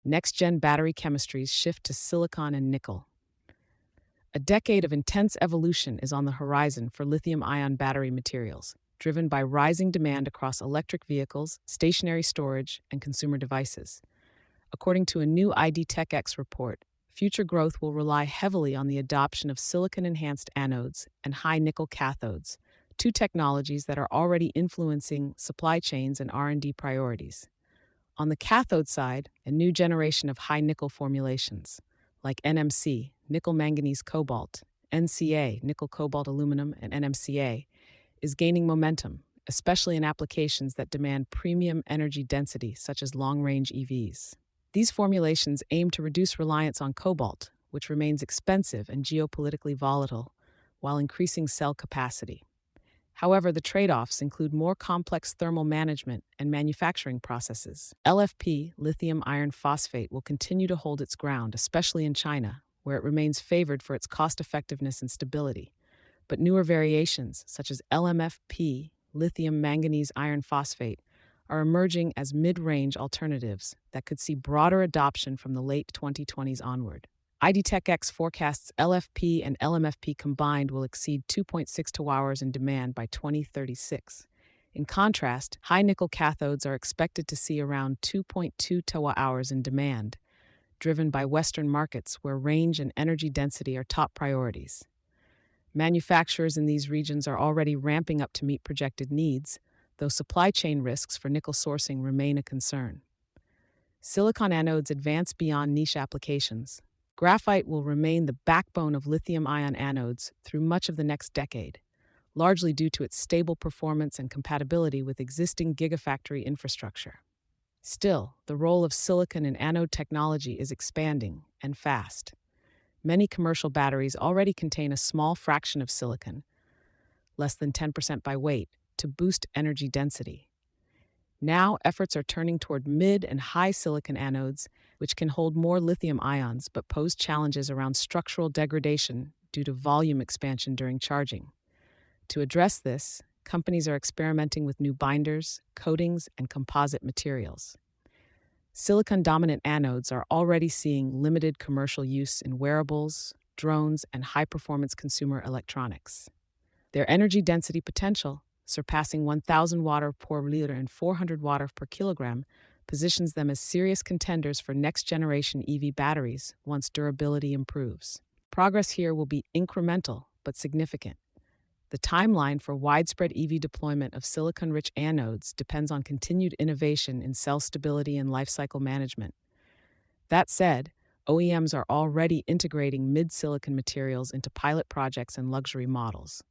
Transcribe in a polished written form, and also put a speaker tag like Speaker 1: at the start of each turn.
Speaker 1: next-gen battery chemistries shift to silicon and nickel. A decade of intense evolution is on the horizon for lithium-ion battery materials, driven by rising demand across electric vehicles, stationary storage, and consumer devices. According to a new ID TechX report, future growth will rely heavily on the adoption of silicon-enhanced anodes and high-nickel cathodes, two technologies that are already influencing supply chains and R&D priorities. On the cathode side, a new generation of high-nickel formulations, like NMC, nickel manganese cobalt, NCA, nickel cobalt aluminum, and NMCA, is gaining momentum, especially in applications that demand premium energy density, such as long-range EVs. These formulations aim to reduce reliance on cobalt, which remains expensive and geopolitically volatile, while increasing cell capacity. However, the trade-offs include more complex thermal management and manufacturing processes. LFP, lithium iron phosphate, will continue to hold its ground, especially in China, where it remains favored for its cost-effectiveness and stability. But newer variations, such as LMFP, lithium manganese iron phosphate, are emerging as mid-range alternatives that could see broader adoption from the late 2020s onward. ID TechX forecasts LFP and LMFP combined will exceed 2.6 TWh in demand by 2036. In contrast, high-nickel cathodes are expected to see around 2.2 TWh in demand, driven by Western markets where range and energy density are top priorities. Manufacturers in these regions are already ramping up to meet projected needs, though supply chain risks for nickel sourcing remain a concern. Silicon anodes advance beyond niche applications. Graphite will remain the backbone of lithium-ion anodes through much of the next decade, largely due to its stable performance and compatibility with existing gigafactory infrastructure. Still, the role of silicon in anode technology is expanding, and fast. Many commercial batteries already contain a small fraction of silicon, less than 10% by weight, to boost energy density. Now, efforts are turning toward mid and high silicon anodes, which can hold more lithium ions but pose challenges around structural degradation due to volume expansion during charging. To address this, companies are experimenting with new binders, coatings, and composite materials. Silicon-dominant anodes are already seeing limited commercial use in wearables, drones, and high-performance consumer electronics. Their energy density potential, surpassing 1,000 watt per liter and 400 watt per kilogram, positions them as serious contenders for next-generation EV batteries once durability improves. Progress here will be incremental but significant. The timeline for widespread EV deployment of silicon-rich anodes depends on continued innovation in cell stability and lifecycle management. That said, OEMs are already integrating mid-silicon materials into pilot projects and luxury models.